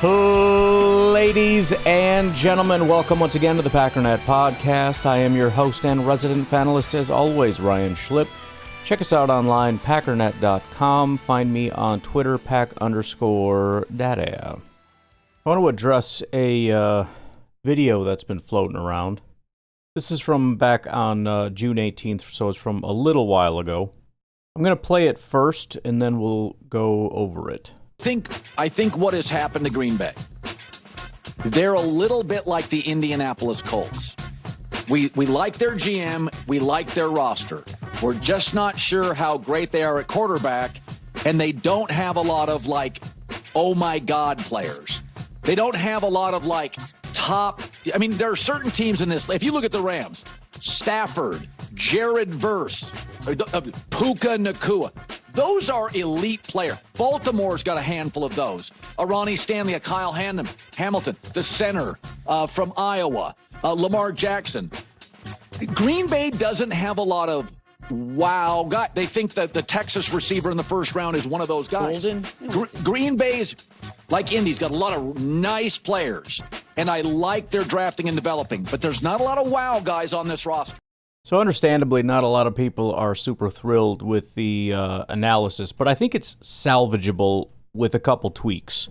Ladies and gentlemen, welcome once again to the Packernet Podcast. I am your host and resident panelist, as always, Ryan Schlip. Check us out online, packernet.com. Find me on Twitter, pack_data. I want to address a video that's been floating around. This is from back on June 18th, so it's from a little while ago. I'm going to play it first, and then we'll go over it. I think what has happened to Green Bay, they're a little bit like the Indianapolis Colts. We like their GM. We like their roster. We're just not sure how great they are at quarterback, and they don't have a lot of, oh, my God players. They don't have a lot of, top. I mean, there are certain teams in this. If you look at the Rams, Stafford, Jared Verse, Puka Nacua. Those are elite players. Baltimore's got a handful of those. A Ronnie Stanley, a Kyle Hamilton, the center from Iowa, Lamar Jackson. Green Bay doesn't have a lot of wow guys. They think that the Texas receiver in the first round is one of those guys. Green Bay's, like Indy's, got a lot of nice players, and I like their drafting and developing, but there's not a lot of wow guys on this roster. So understandably, not a lot of people are super thrilled with the analysis, but I think it's salvageable with a couple tweaks.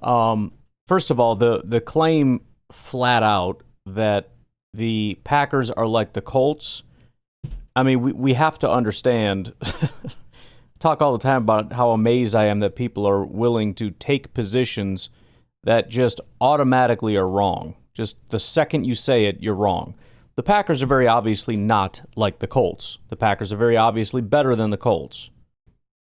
First of all, the claim flat out that the Packers are like the Colts. I mean, we have to understand, talk all the time about how amazed I am that people are willing to take positions that just automatically are wrong. Just the second you say it, you're wrong. The Packers are very obviously not like the Colts. The Packers are very obviously better than the Colts.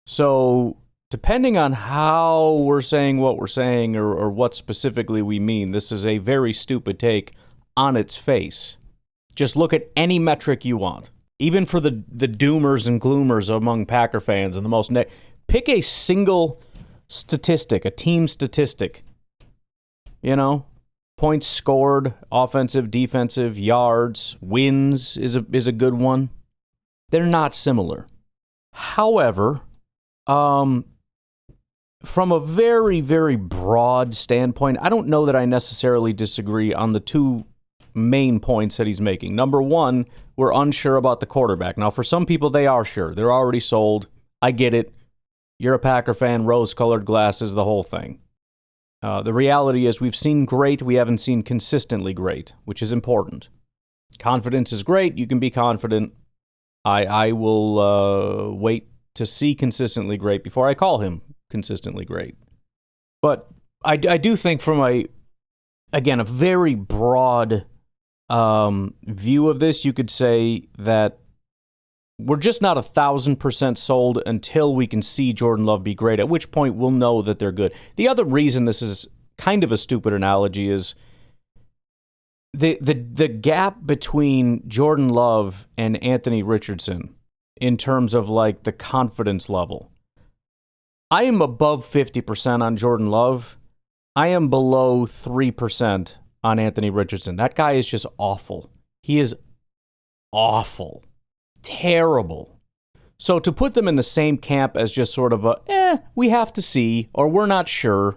So, depending on how we're saying what we're saying or what specifically we mean, this is a very stupid take on its face. Just look at any metric you want. Even for the doomers and gloomers among Packer fans and the most... pick a single statistic, a team statistic. You know? Points scored, offensive, defensive, yards, wins is a good one. They're not similar. However, from a very, very broad standpoint, I don't know that I necessarily disagree on the two main points that he's making. Number one, we're unsure about the quarterback. Now, for some people, they are sure. They're already sold. I get it. You're a Packer fan, rose-colored glasses, the whole thing. The reality is we've seen great, we haven't seen consistently great, which is important. Confidence is great, you can be confident. I will wait to see consistently great before I call him consistently great. But I do think from a very broad view of this, you could say that we're just not 1,000% sold until we can see Jordan Love be great, at which point we'll know that they're good. The other reason this is kind of a stupid analogy is the gap between Jordan Love and Anthony Richardson in terms of the confidence level. I am above 50% on Jordan Love. I am below 3% on Anthony Richardson. That guy is just awful. He is awful. Terrible. So to put them in the same camp as just sort of we have to see, or we're not sure,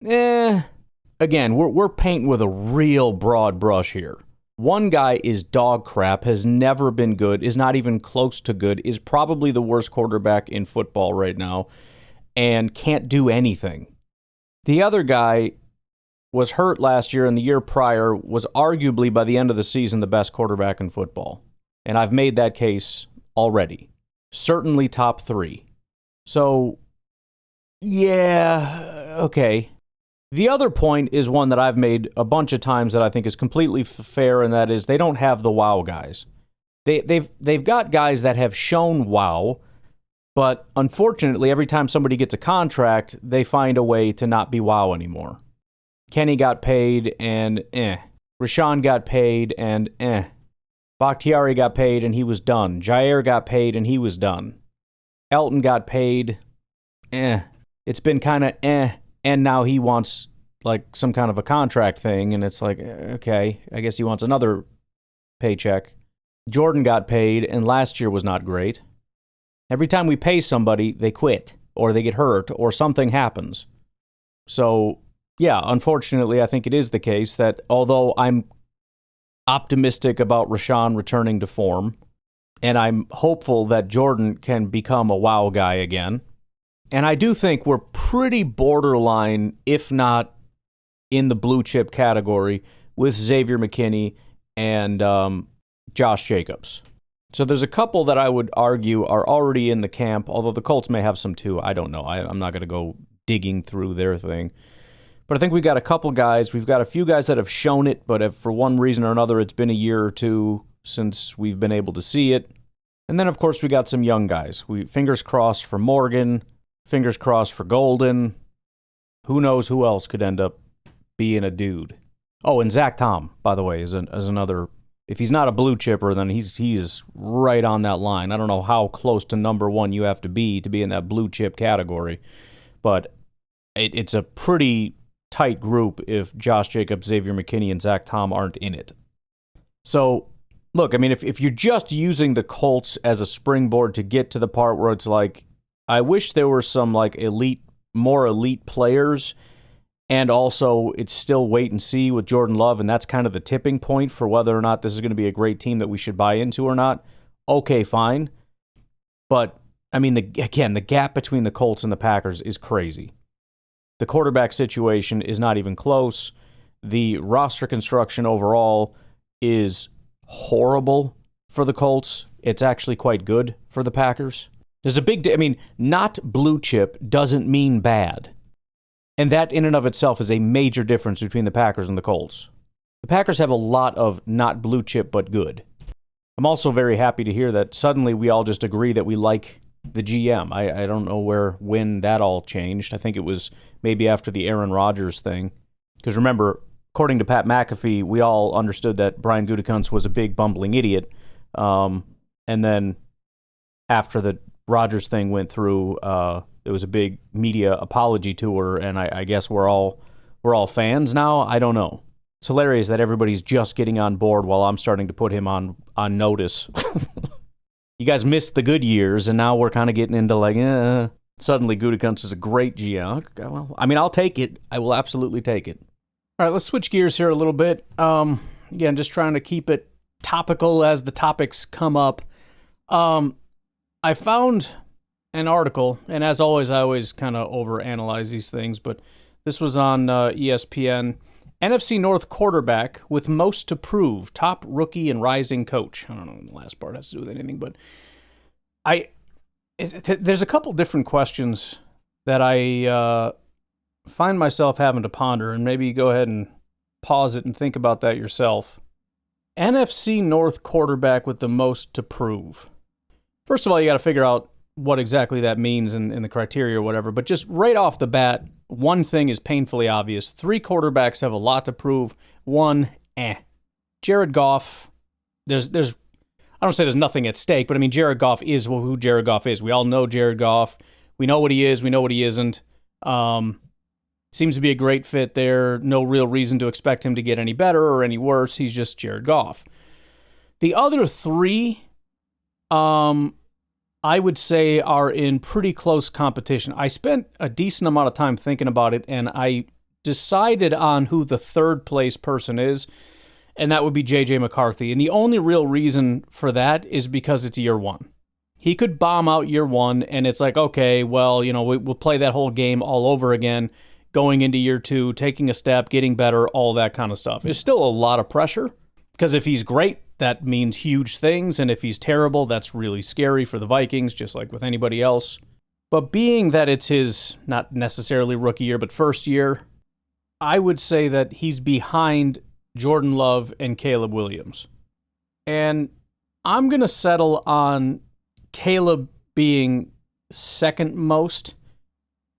again, we're painting with a real broad brush here. One guy is dog crap, has never been good, is not even close to good, is probably the worst quarterback in football right now, and can't do anything. The other guy was hurt last year, and the year prior was arguably, by the end of the season, the best quarterback in football. And I've made that case already. Certainly top 3. So, yeah, okay. The other point is one that I've made a bunch of times that I think is completely fair, and that is they don't have the wow guys. They've got guys that have shown wow, but unfortunately, every time somebody gets a contract, they find a way to not be wow anymore. Kenny got paid, and Rashawn got paid, and Bakhtiari got paid, and he was done. Jair got paid, and he was done. Elton got paid, It's been kind of and now he wants, some kind of a contract thing, and it's okay, I guess he wants another paycheck. Jordan got paid, and last year was not great. Every time we pay somebody, they quit, or they get hurt, or something happens. So yeah, unfortunately, I think it is the case that although I'm optimistic about Rashawn returning to form, and I'm hopeful that Jordan can become a wow guy again, and I do think we're pretty borderline, if not in the blue chip category, with Xavier McKinney and Josh Jacobs. So there's a couple that I would argue are already in the camp, although the Colts may have some too. I don't know. I'm not going to go digging through their thing. But I think we got a couple guys. We've got a few guys that have shown it, but if for one reason or another it's been a year or two since we've been able to see it. And then, of course, we got some young guys. Fingers crossed for Morgan, fingers crossed for Golden. Who knows who else could end up being a dude. Oh, and Zach Tom, by the way, is another. If he's not a blue chipper, then he's right on that line. I don't know how close to number one you have to be in that blue chip category, but it's a pretty tight group if Josh Jacobs, Xavier McKinney, and Zach Tom aren't in it. So, look, I mean, if you're just using the Colts as a springboard to get to the part where it's like, I wish there were some like more elite players, and also it's still wait and see with Jordan Love, and that's kind of the tipping point for whether or not this is going to be a great team that we should buy into or not. Okay, fine. But, I mean, the gap between the Colts and the Packers is crazy. The quarterback situation is not even close. The roster construction overall is horrible for the Colts. It's actually quite good for the Packers. There's a big, not blue chip doesn't mean bad. And that in and of itself is a major difference between the Packers and the Colts. The Packers have a lot of not blue chip but good. I'm also very happy to hear that suddenly we all just agree that we like the GM. I don't know when that all changed. I think it was maybe after the Aaron Rodgers thing. Because remember, according to Pat McAfee, we all understood that Brian Gutekunst was a big bumbling idiot. And then after the Rodgers thing went through, there was a big media apology tour, and I guess we're all fans now. I don't know. It's hilarious that everybody's just getting on board while I'm starting to put him on notice. You guys missed the good years, and now we're kind of getting into like, suddenly Gutekunst is a great GM. Well, I mean, I'll take it. I will absolutely take it. All right, let's switch gears here a little bit. Again, just trying to keep it topical as the topics come up. I found an article, and as always, I always kind of overanalyze these things, but this was on ESPN. NFC North quarterback with most to prove, top rookie and rising coach. I don't know if the last part has to do with anything, but there's a couple different questions that I find myself having to ponder, and maybe go ahead and pause it and think about that yourself. NFC North quarterback with the most to prove. First of all, you got to figure out what exactly that means in the criteria or whatever, but just right off the bat, one thing is painfully obvious. 3 quarterbacks have a lot to prove. 1, Jared Goff, I don't say there's nothing at stake, but I mean, Jared Goff is who Jared Goff is. We all know Jared Goff. We know what he is. We know what he isn't. Seems to be a great fit there. No real reason to expect him to get any better or any worse. He's just Jared Goff. The other 3, I would say are in pretty close competition. I spent a decent amount of time thinking about it, and I decided on who the third place person is, and that would be J.J. McCarthy. And the only real reason for that is because it's year 1. He could bomb out year 1, and it's like, okay, well, we'll play that whole game all over again, going into year 2, taking a step, getting better, all that kind of stuff. It's still a lot of pressure, because if he's great, that means huge things, and if he's terrible, that's really scary for the Vikings, just like with anybody else. But being that it's his, not necessarily rookie year, but first year, I would say that he's behind Jordan Love and Caleb Williams. And I'm going to settle on Caleb being second most.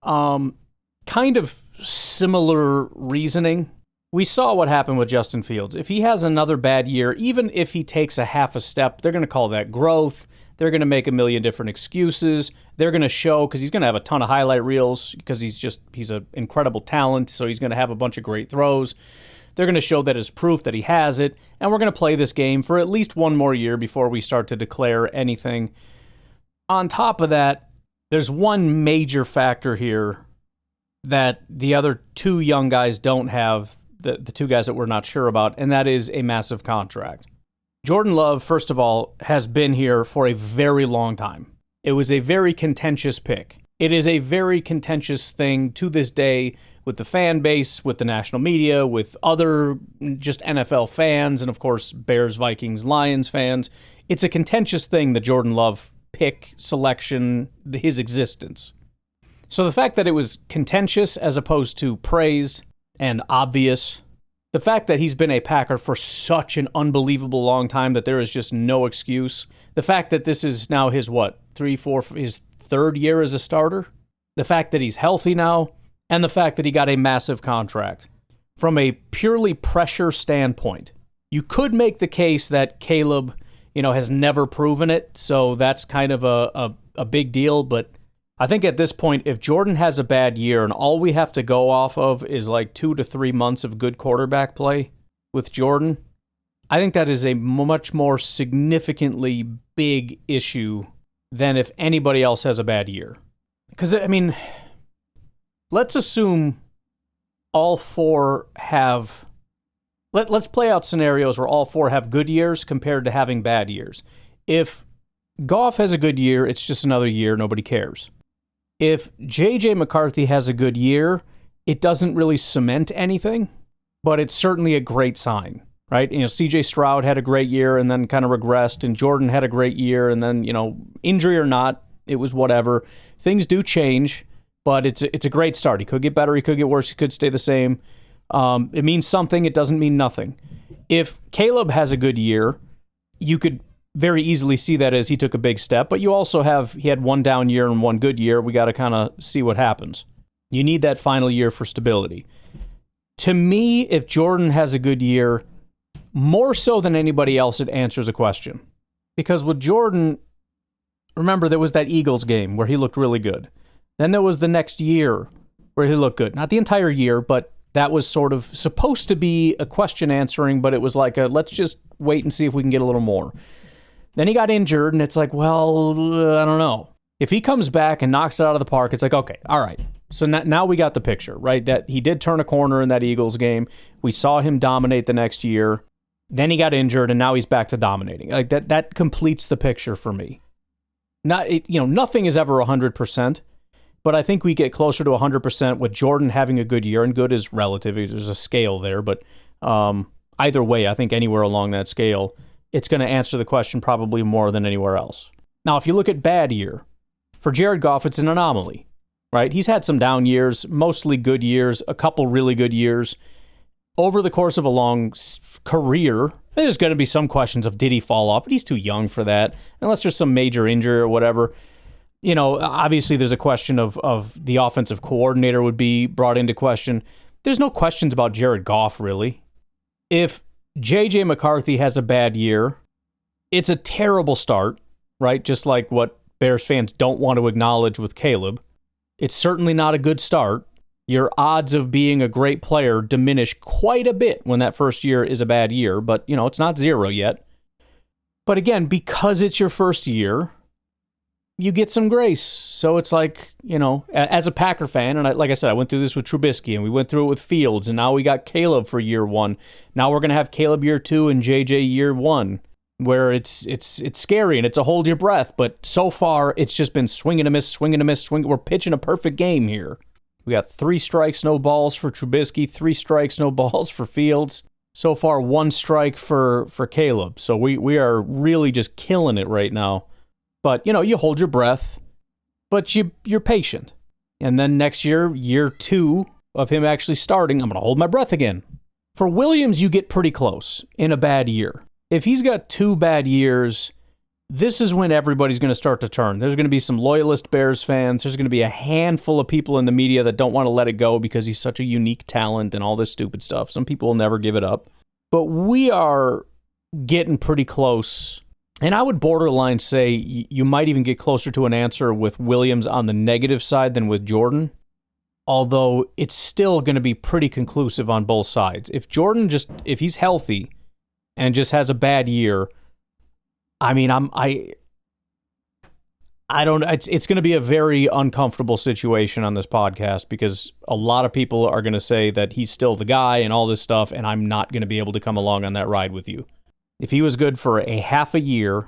Kind of similar reasoning. We saw what happened with Justin Fields. If he has another bad year, even if he takes a half a step, they're going to call that growth. They're going to make a million different excuses. They're going to show, because he's going to have a ton of highlight reels, because he's an incredible talent, so he's going to have a bunch of great throws. They're going to show that as proof that he has it, and we're going to play this game for at least one more year before we start to declare anything. On top of that, there's one major factor here that the other two young guys don't have, the two guys that we're not sure about, and that is a massive contract. Jordan Love, first of all, has been here for a very long time. It was a very contentious pick. It is a very contentious thing to this day with the fan base, with the national media, with other just NFL fans, and of course, Bears, Vikings, Lions fans. It's a contentious thing, the Jordan Love pick, selection, his existence. So the fact that it was contentious as opposed to praised and obvious, the fact that he's been a Packer for such an unbelievable long time that there is just no excuse, the fact that this is now his, his third year as a starter, the fact that he's healthy now, and the fact that he got a massive contract. From a purely pressure standpoint, you could make the case that Caleb, has never proven it, so that's kind of a big deal, but I think at this point, if Jordan has a bad year and all we have to go off of is like 2 to 3 months of good quarterback play with Jordan, I think that is a much more significantly big issue than if anybody else has a bad year. Because, let's assume all four have... Let's play out scenarios where all four have good years compared to having bad years. If Goff has a good year, it's just another year, nobody cares. If J.J. McCarthy has a good year, it doesn't really cement anything, but it's certainly a great sign, right? C.J. Stroud had a great year and then kind of regressed, and Jordan had a great year, and then, injury or not, it was whatever. Things do change, but it's a great start. He could get better, he could get worse, he could stay the same. It means something, it doesn't mean nothing. If Caleb has a good year, you could very easily see that as he took a big step, but you also he had one down year and one good year. We got to kind of see what happens. You need that final year for stability. To me, if Jordan has a good year, more so than anybody else, it answers a question. Because with Jordan, remember, there was that Eagles game where he looked really good. Then there was the next year where he looked good. Not the entire year, but that was sort of supposed to be a question answering, but it was like let's just wait and see if we can get a little more. Then he got injured, and it's like, well, I don't know. If he comes back and knocks it out of the park, it's like, okay, all right. So now we got the picture, right? That he did turn a corner in that Eagles game. We saw him dominate the next year. Then he got injured, and now he's back to dominating. Like that completes the picture for me. Nothing is ever 100%, but I think we get closer to 100% with Jordan having a good year, and good is relative. There's a scale there, but either way, I think anywhere along that scale, it's going to answer the question probably more than anywhere else. Now, if you look at bad year, for Jared Goff, it's an anomaly, right? He's had some down years, mostly good years, a couple really good years. Over the course of a long career, there's going to be some questions of did he fall off, but he's too young for that, unless there's some major injury or whatever. Obviously there's a question of the offensive coordinator would be brought into question. There's no questions about Jared Goff, really. If J.J. McCarthy has a bad year, it's a terrible start, right? Just like what Bears fans don't want to acknowledge with Caleb. It's certainly not a good start. Your odds of being a great player diminish quite a bit when that first year is a bad year, but, it's not zero yet. But again, because it's your first year, you get some grace. So it's like, as a Packer fan, and like I said, I went through this with Trubisky, and we went through it with Fields, and now we got Caleb for year one. Now we're going to have Caleb year two and JJ year one, where it's scary and it's a hold your breath. But so far, it's just been swing and a miss, swing and a miss, swing. We're pitching a perfect game here. We got 3 strikes, no balls for Trubisky, 3 strikes, no balls for Fields. So far, 1 strike for Caleb. So we are really just killing it right now. But, you hold your breath, but you're patient. And then next year, year 2 of him actually starting, I'm going to hold my breath again. For Williams, you get pretty close in a bad year. If he's got 2 bad years, this is when everybody's going to start to turn. There's going to be some loyalist Bears fans. There's going to be a handful of people in the media that don't want to let it go because he's such a unique talent and all this stupid stuff. Some people will never give it up. But we are getting pretty close. And I would borderline say you might even get closer to an answer with Williams on the negative side than with Jordan, although it's still going to be pretty conclusive on both sides. If Jordan if he's healthy and just has a bad year, I mean, I don't. It's going to be a very uncomfortable situation on this podcast because a lot of people are going to say that he's still the guy and all this stuff, and I'm not going to be able to come along on that ride with you. If he was good for a half a year,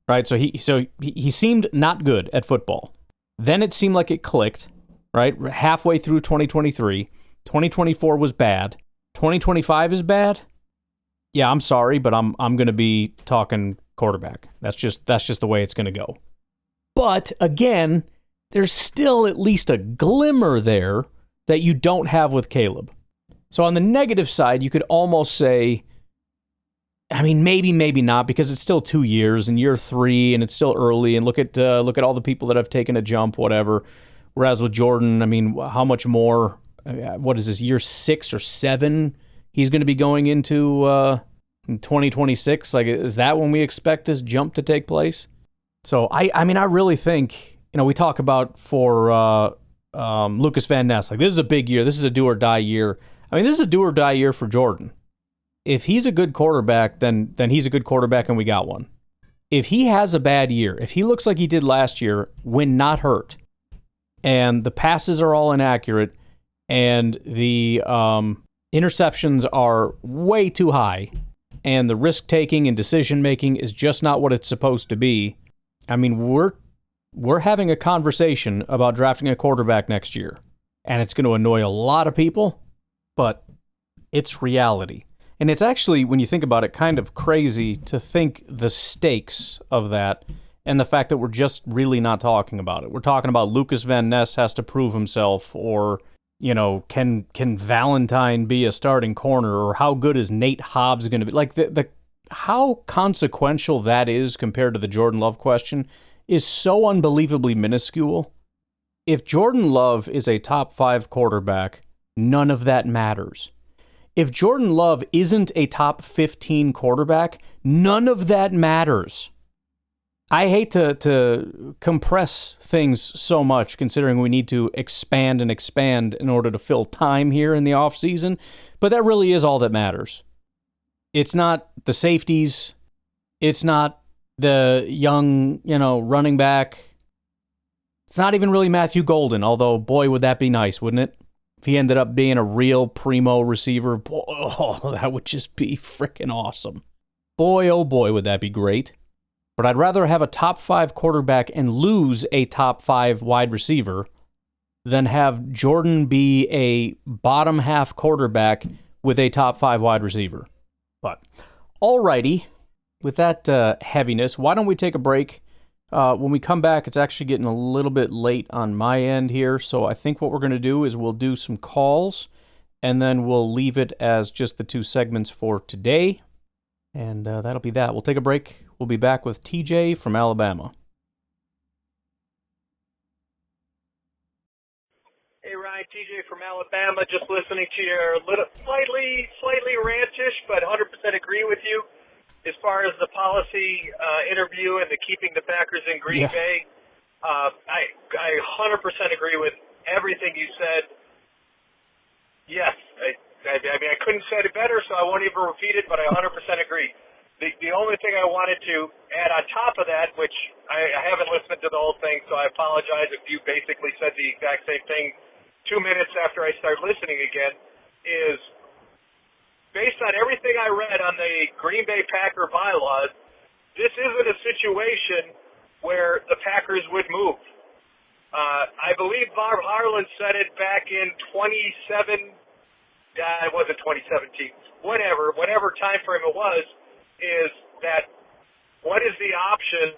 right? So he seemed not good at football. Then it seemed like it clicked, right? Halfway through 2023, 2024 was bad. 2025 is bad. Yeah, I'm sorry, but I'm going to be talking quarterback. That's just the way it's going to go. But again, there's still at least a glimmer there that you don't have with Caleb. So on the negative side, you could almost say, I mean, maybe not, because it's still 2 years and year 3, and it's still early. And look at all the people that have taken a jump, whatever. Whereas with Jordan, I mean, how much more? What is this, year 6 or 7? He's going to be going into in 2026. Like, is that when we expect this jump to take place? So, I mean, I really think, we talk about for Lucas Van Ness, like, this is a big year. This is a do-or-die year. I mean, this is a do-or-die year for Jordan. If he's a good quarterback, then he's a good quarterback, and we got one. If he has a bad year, if he looks like he did last year when not hurt, and the passes are all inaccurate, and the interceptions are way too high, and the risk-taking and decision-making is just not what it's supposed to be, I mean, we're having a conversation about drafting a quarterback next year, and it's going to annoy a lot of people, but it's reality. And it's actually, when you think about it, kind of crazy to think the stakes of that and the fact that we're just really not talking about it. We're talking about Lucas Van Ness has to prove himself, or, can Valentine be a starting corner, or how good is Nate Hobbs going to be? Like, the how consequential that is compared to the Jordan Love question is so unbelievably minuscule. If Jordan Love is a top 5 quarterback, none of that matters. If Jordan Love isn't a top 15 quarterback, none of that matters. I hate to compress things so much, considering we need to expand in order to fill time here in the offseason, but that really is all that matters. It's not the safeties. It's not the young, running back. It's not even really Matthew Golden, although, boy, would that be nice, wouldn't it? If he ended up being a real primo receiver, boy, that would just be freaking awesome. Boy, oh boy, would that be great. But I'd rather have a top 5 quarterback and lose a top 5 wide receiver than have Jordan be a bottom half quarterback with a top 5 wide receiver. But, alrighty, with that heaviness, why don't we take a break? When we come back, it's actually getting a little bit late on my end here, so I think what we're going to do is we'll do some calls, and then we'll leave it as just the 2 segments for today, and that'll be that. We'll take a break. We'll be back with TJ from Alabama. Hey, Ryan, TJ from Alabama, just listening to your slightly rantish, but 100% agree with you. As far as the policy interview and the keeping the Packers in Green Bay, I 100% agree with everything you said. Yes, I mean, I couldn't say it better, so I won't even repeat it, but I 100% agree. The only thing I wanted to add on top of that, which I haven't listened to the whole thing, so I apologize if you basically said the exact same thing 2 minutes after I start listening again, is based on everything I read on the Green Bay Packer bylaws, this isn't a situation where the Packers would move. I believe Bob Harlan said it back in 2017, whatever time frame it was, is that what is the option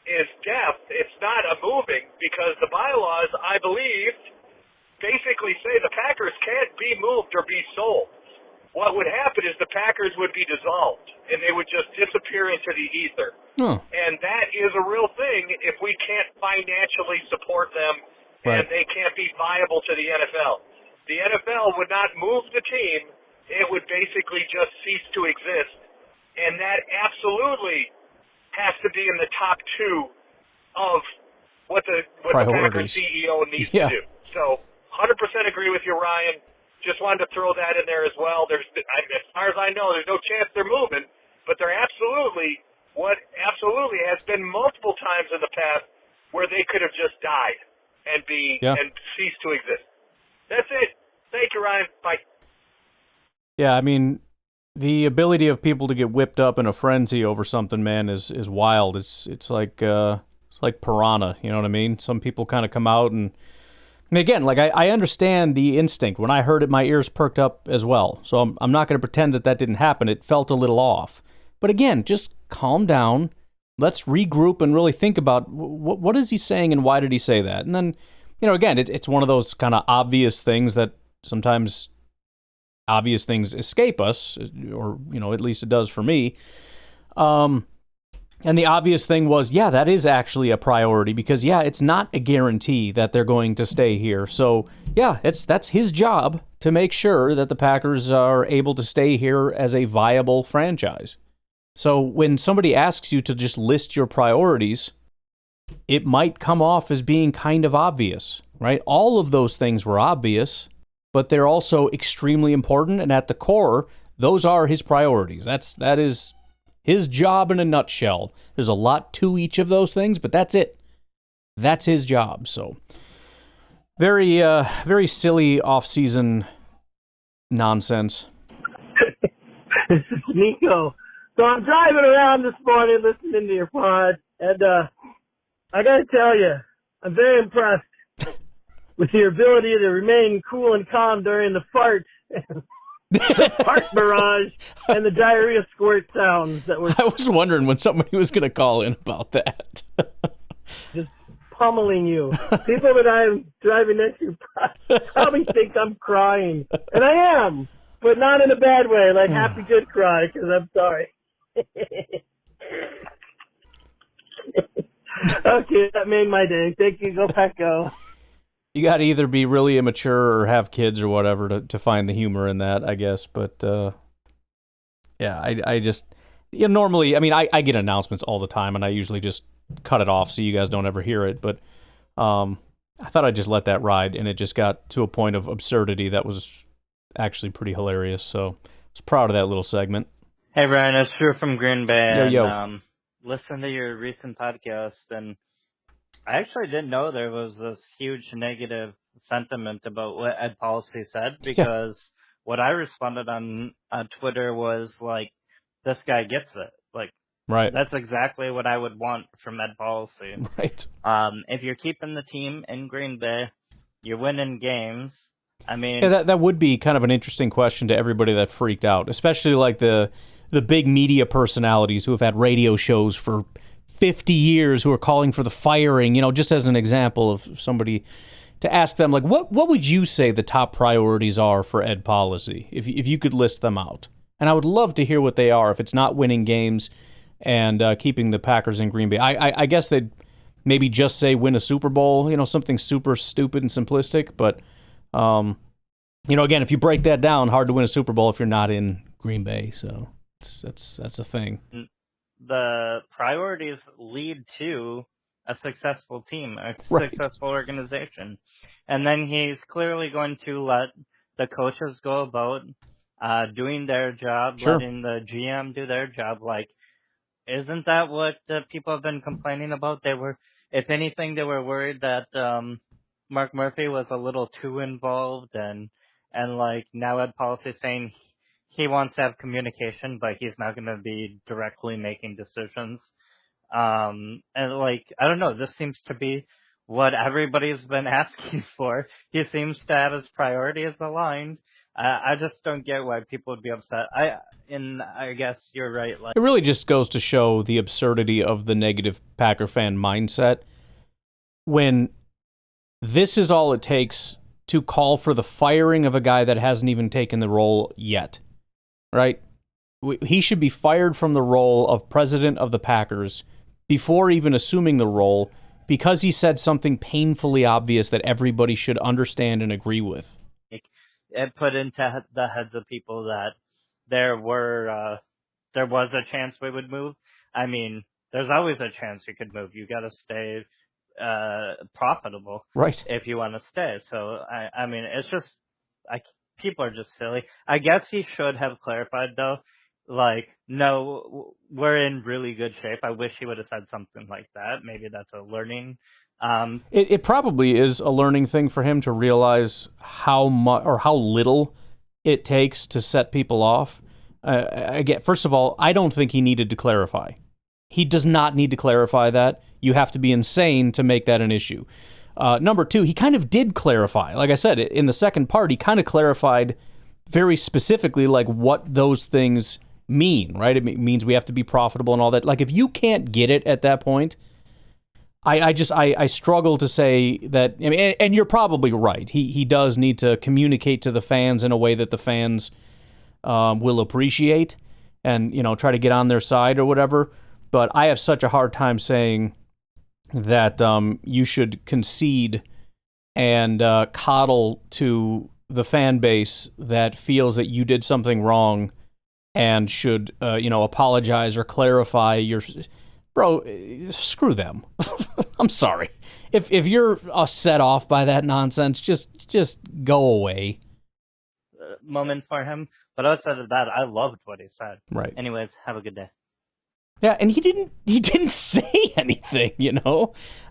is depth. It's not a moving, because the bylaws, I believe, basically say the Packers can't be moved or be sold. What would happen is the Packers would be dissolved, and they would just disappear into the ether. And that is a real thing if we can't financially support them, and they can't be viable to the NFL. The NFL would not move the team. It would basically just cease to exist. And that absolutely has to be in the top 2 of what the Packers CEO needs to do. So 100% agree with you, Ryan. Just wanted to throw that in there as well. As far as I know, there's no chance they're moving, but they're absolutely what absolutely has been multiple times in the past where they could have just died and cease to exist. That's it. Thank you, Ryan. Bye. Yeah, I mean, the ability of people to get whipped up in a frenzy over something, man, is wild. It's like piranha. You know what I mean? Some people kind of come out and. I mean, again, like I understand the instinct. When I heard it, my ears perked up as well. So I'm not going to pretend that didn't happen. It felt a little off. But again, just calm down. Let's regroup and really think about what is he saying and why did he say that? And then, again, it's one of those kind of obvious things that sometimes obvious things escape us, or, at least it does for me. And the obvious thing was, that is actually a priority because, it's not a guarantee that they're going to stay here. So, that's his job to make sure that the Packers are able to stay here as a viable franchise. So when somebody asks you to just list your priorities, it might come off as being kind of obvious, right? All of those things were obvious, but they're also extremely important. And at the core, those are his priorities. That is his job in a nutshell. There's a lot to each of those things, but that's it. That's his job. So very, very silly off-season nonsense. This is Nico. So I'm driving around this morning listening to your pod, and I got to tell you, I'm very impressed with your ability to remain cool and calm during the fart. The fart barrage and the diarrhea squirt sounds that were. I was wondering when somebody was going to call in about that. Just pummeling you. People that I'm driving next to probably think I'm crying, and I am, but not in a bad way, like happy good cry, because I'm sorry. Okay, that made my day. Thank you. Go Pack Go. You got to either be really immature or have kids or whatever to find the humor in that, I guess. But, I just, normally, I mean, I get announcements all the time, and I usually just cut it off so you guys don't ever hear it. But I thought I'd just let that ride, and it just got to a point of absurdity that was actually pretty hilarious. So I was proud of that little segment. Hey, Brian, it's Drew from Green Bay. Yo. Listen to your recent podcast, and I actually didn't know there was this huge negative sentiment about what Ed Policy said, because what I responded on Twitter was like, this guy gets it. Like, right. That's exactly what I would want from Ed Policy. Right. If you're keeping the team in Green Bay, you're winning games. I mean, that would be kind of an interesting question to everybody that freaked out, especially like the big media personalities who have had radio shows for 50 years who are calling for the firing, just as an example of somebody to ask them, like, what would you say the top priorities are for Ed Policy if you could list them out? And I would love to hear what they are if it's not winning games and keeping the Packers in Green Bay. I guess they'd maybe just say win a Super Bowl, something super stupid and simplistic. But, again, if you break that down, hard to win a Super Bowl if you're not in Green Bay. So that's a thing. The priorities lead to a successful team, a successful organization. And then he's clearly going to let the coaches go about doing their job, letting the GM do their job. Like, isn't that what people have been complaining about? If anything, they were worried that Mark Murphy was a little too involved, and like now Ed Policy saying he wants to have communication, but he's not going to be directly making decisions. And like, I don't know, this seems to be what everybody's been asking for. He seems to have his priorities aligned. I just don't get why people would be upset. I guess you're right. Like, it really just goes to show the absurdity of the negative Packer fan mindset when this is all it takes to call for the firing of a guy that hasn't even taken the role yet, right? He should be fired from the role of president of the Packers before even assuming the role because he said something painfully obvious that everybody should understand and agree with. It put into the heads of people that there was a chance we would move. I mean, there's always a chance you could move. You got to stay profitable, right? If you want to stay. So I mean, it's just people are just silly. I guess he should have clarified though. like, no, we're in really good shape. I wish he would have said something like that. Maybe that's a learning. It probably is a learning thing for him to realize how much or how little it takes to set people off. Again, first of all, I don't think he needed to clarify. He does not need to clarify that. You have to be insane to make that an issue. Number two, he kind of did clarify. Like I said, in the second part, he kind of clarified very specifically like what those things mean, right? It means we have to be profitable and all that. Like if you can't get it at that point, I struggle to say that. I mean, and you're probably right. He does need to communicate to the fans in a way that the fans will appreciate, and try to get on their side or whatever. But I have such a hard time saying that you should concede and coddle to the fan base that feels that you did something wrong and should apologize or clarify your. Bro, screw them. I'm sorry. If you're set off by that nonsense, just go away. Moment for him. But outside of that, I loved what he said. Right. Anyways, have a good day. Yeah, and he didn't say anything,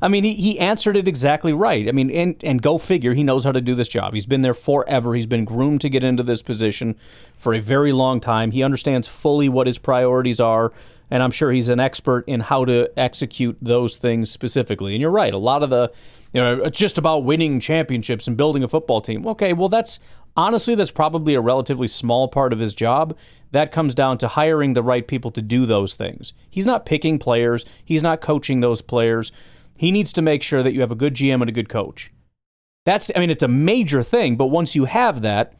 I mean, he answered it exactly right. I mean, and go figure, he knows how to do this job. He's been there forever. He's been groomed to get into this position for a very long time. He understands fully what his priorities are, and I'm sure he's an expert in how to execute those things specifically. And you're right, a lot of the, it's just about winning championships and building a football team. Okay, well, that's probably a relatively small part of his job. That comes down to hiring the right people to do those things. He's not picking players. He's not coaching those players. He needs to make sure that you have a good GM and a good coach. It's a major thing, but once you have that,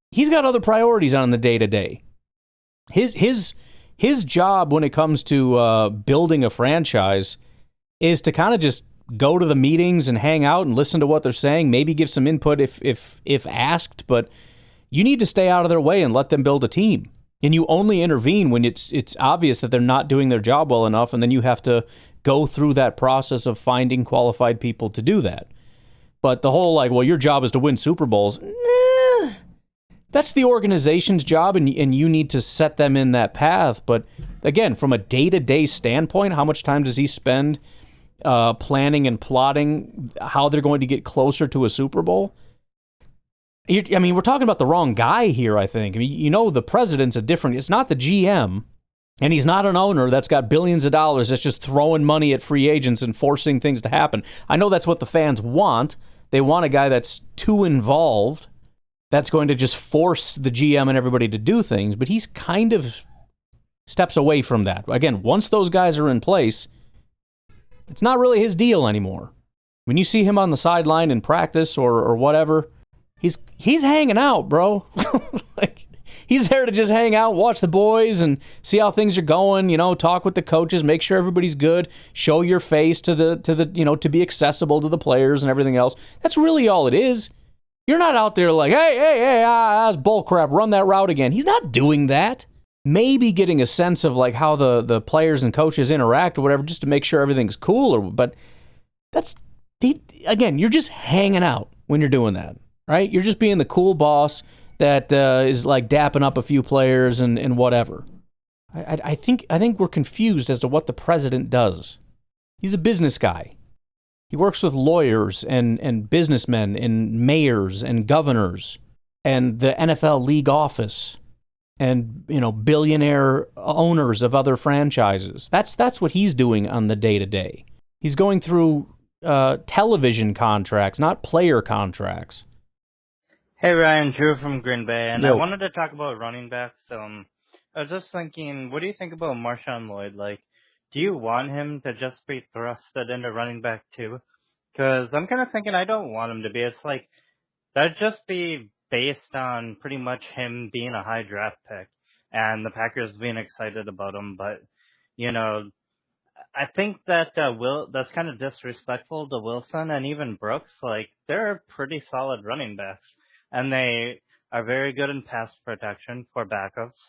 he's got other priorities on the day-to-day. His job when it comes to building a franchise is to kind of just go to the meetings and hang out and listen to what they're saying, maybe give some input if asked, but you need to stay out of their way and let them build a team. And you only intervene when it's obvious that they're not doing their job well enough, and then you have to go through that process of finding qualified people to do that. But the whole, your job is to win Super Bowls, that's the organization's job, and you need to set them in that path. But again, from a day-to-day standpoint, how much time does he spend planning and plotting how they're going to get closer to a Super Bowl? We're talking about the wrong guy here, I think. The president's it's not the GM, and he's not an owner that's got billions of dollars that's just throwing money at free agents and forcing things to happen. I know that's what the fans want. They want a guy that's too involved, that's going to just force the GM and everybody to do things, but he's kind of steps away from that. Again, once those guys are in place, it's not really his deal anymore. When you see him on the sideline in practice or whatever, he's hanging out, bro. He's there to just hang out, watch the boys, and see how things are going. Talk with the coaches, make sure everybody's good, show your face to the to be accessible to the players and everything else. That's really all it is. You're not out there like, hey, that's bullcrap, run that route again. He's not doing that. Maybe getting a sense of how the players and coaches interact or whatever, just to make sure everything's cool. But again, you're just hanging out when you're doing that, right? You're just being the cool boss that is dapping up a few players and whatever. I think we're confused as to what the president does. He's a business guy. He works with lawyers and businessmen and mayors and governors and the NFL league office and billionaire owners of other franchises. That's what he's doing on the day-to-day. He's going through television contracts, not player contracts. Hey Ryan, Drew from Green Bay, and Yo. I wanted to talk about running backs. I was just thinking, what do you think about Marshawn Lloyd? Do you want him to just be thrusted into running back too? Because I'm kind of thinking I don't want him to be. It's that'd just be based on pretty much him being a high draft pick and the Packers being excited about him. But, I think that that's kind of disrespectful to Wilson and even Brooks. They're pretty solid running backs, and they are very good in pass protection for backups.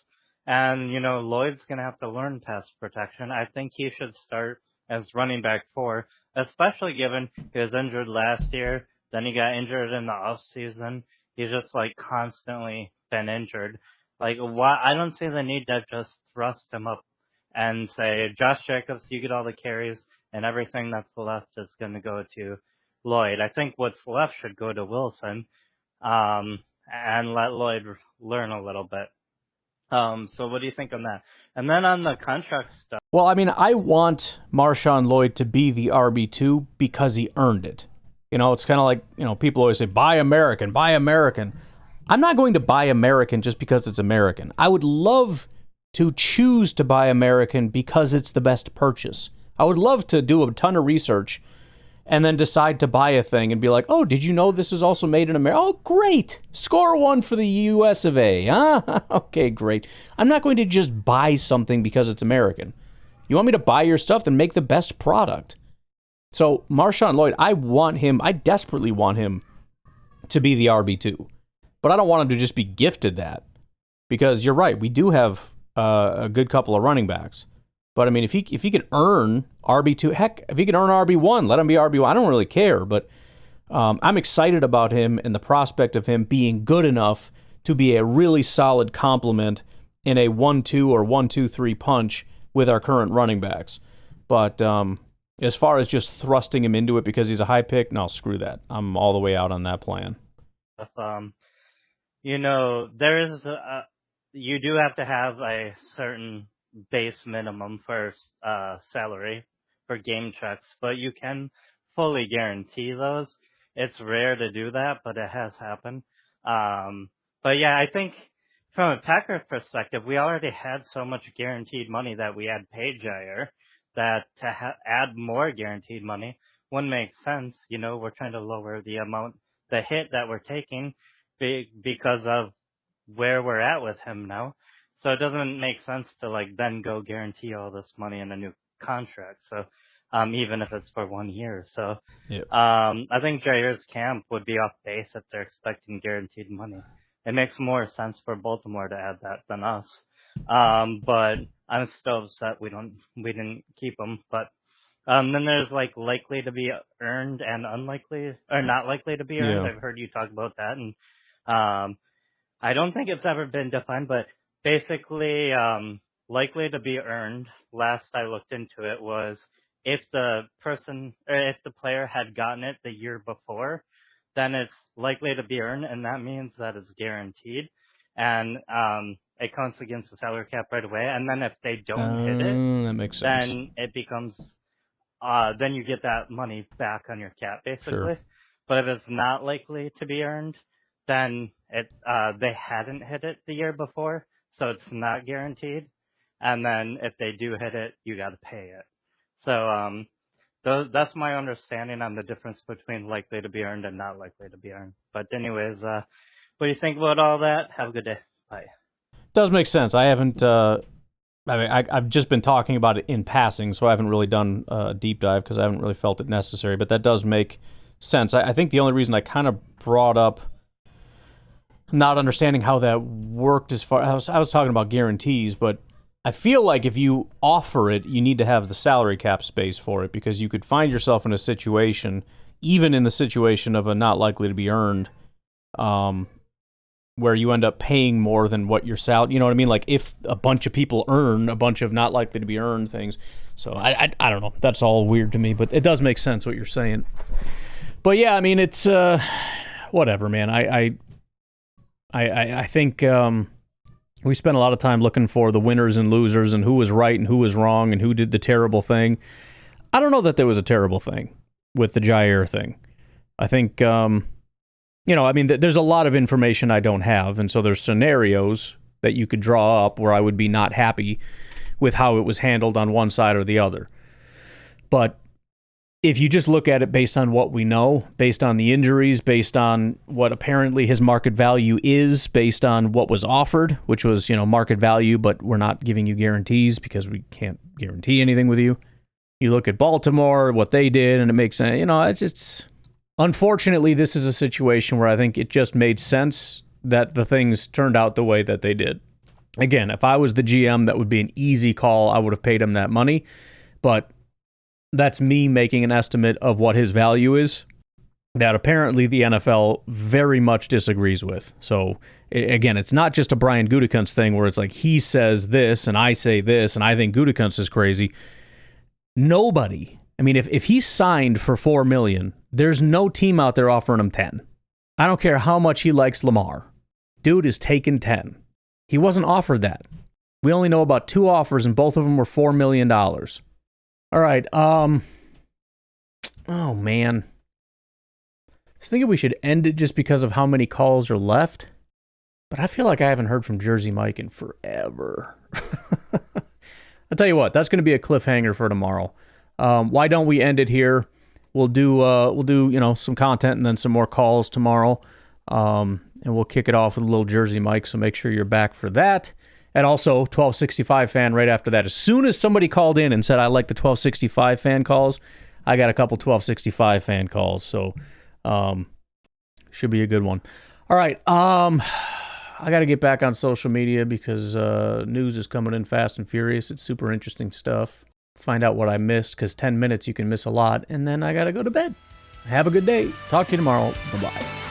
And, Lloyd's going to have to learn pass protection. I think he should start as running back 4, especially given he was injured last year. Then he got injured in the off season. He's just constantly been injured. Like, why? I don't see the need to just thrust him up and say, Josh Jacobs, you get all the carries, and everything that's left is going to go to Lloyd. I think what's left should go to Wilson, and let Lloyd learn a little bit. So what do you think on that? And then on the contract stuff. Well, I mean, I want Marshawn Lloyd to be the RB2 because he earned it. You know, it's kind of like, you know, people always say, buy American, buy American. I'm not going to buy American just because it's American. I would love to choose to buy American because it's the best purchase. I would love to do a ton of research and then decide to buy a thing and be like, oh, did you know this was also made in America? Oh, great. Score one for the US of A, huh? Okay, great. I'm not going to just buy something because it's American. You want me to buy your stuff? Then make the best product. So Marshawn Lloyd, I desperately want him to be the RB2. But I don't want him to just be gifted that. Because you're right, we do have a good couple of running backs. But I mean, if he could earn RB2, heck, if he could earn RB1, let him be RB1. I don't really care, but I'm excited about him and the prospect of him being good enough to be a really solid complement in a 1-2 or 1-2-3 punch with our current running backs. But as far as just thrusting him into it because he's a high pick, no, screw that. I'm all the way out on that plan. You know, you do have to have a certain base minimum for salary for game checks, but you can fully guarantee those. It's rare to do that, but it has happened. But yeah, I think from a Packers perspective, we already had so much guaranteed money that we had paid Jair that to add more guaranteed money wouldn't make sense. You know, we're trying to lower the hit that we're taking because of where we're at with him now. So it doesn't make sense to like then go guarantee all this money in a new contract. So even if it's for 1 year. So yep. I think Jair's camp would be off base if they're expecting guaranteed money. It makes more sense for Baltimore to add that than us. But I'm still upset we didn't keep him. But then there's like likely to be earned and unlikely or not likely to be earned. Yeah. I've heard you talk about that, and I don't think it's ever been defined, but basically likely to be earned, last I looked into it, was if the player had gotten it the year before, then it's likely to be earned, and that means that it's guaranteed, and it counts against the salary cap right away. And then if they don't hit it, that makes sense. then it becomes then you get that money back on your cap, basically. Sure. But if it's not likely to be earned, then they hadn't hit it the year before, so it's not guaranteed. And then if they do hit it, you got to pay it. So that's my understanding on the difference between likely to be earned and not likely to be earned. But anyways, what do you think about all that? Have a good day. Bye. Does make sense. I haven't. I've just been talking about it in passing, so I haven't really done a deep dive because I haven't really felt it necessary. But that does make sense. I think the only reason I kind of brought up not understanding how that worked as far I was talking about guarantees, but I feel like if you offer it, you need to have the salary cap space for it because you could find yourself in a situation, even in the situation of a not likely to be earned, where you end up paying more than what your salary, you know what I mean? Like if a bunch of people earn a bunch of not likely to be earned things. So I don't know. That's all weird to me, but it does make sense what you're saying. But yeah, I mean, it's whatever, man. I think we spent a lot of time looking for the winners and losers and who was right and who was wrong and who did the terrible thing. I don't know that there was a terrible thing with the Jair thing. I think, I mean, there's a lot of information I don't have, and so there's scenarios that you could draw up where I would be not happy with how it was handled on one side or the other. But if you just look at it based on what we know, based on the injuries, based on what apparently his market value is, based on what was offered, which was, market value, but we're not giving you guarantees because we can't guarantee anything with you. You look at Baltimore, what they did, and it makes sense. It's unfortunately, this is a situation where I think it just made sense that the things turned out the way that they did. Again, if I was the GM, that would be an easy call. I would have paid him that money, but that's me making an estimate of what his value is. that apparently the NFL very much disagrees with. So, again, it's not just a Brian Gutekunst thing where it's like he says this and I say this and I think Gutekunst is crazy. Nobody. I mean, if he signed for $4 million, there's no team out there offering him 10. I don't care how much he likes Lamar. Dude is taking 10. He wasn't offered that. We only know about 2 offers, and both of them were $4 million. All right. Oh, man. I was thinking we should end it just because of how many calls are left. But I feel like I haven't heard from Jersey Mike in forever. I'll tell you what, that's going to be a cliffhanger for tomorrow. Why don't we end it here? We'll do some content and then some more calls tomorrow. And we'll kick it off with a little Jersey Mike, so make sure you're back for that. And also, 1265 fan right after that. As soon as somebody called in and said, I like the 1265 fan calls, I got a couple 1265 fan calls. So, should be a good one. All right. I got to get back on social media because news is coming in fast and furious. It's super interesting stuff. Find out what I missed, because 10 minutes you can miss a lot. And then I got to go to bed. Have a good day. Talk to you tomorrow. Bye-bye.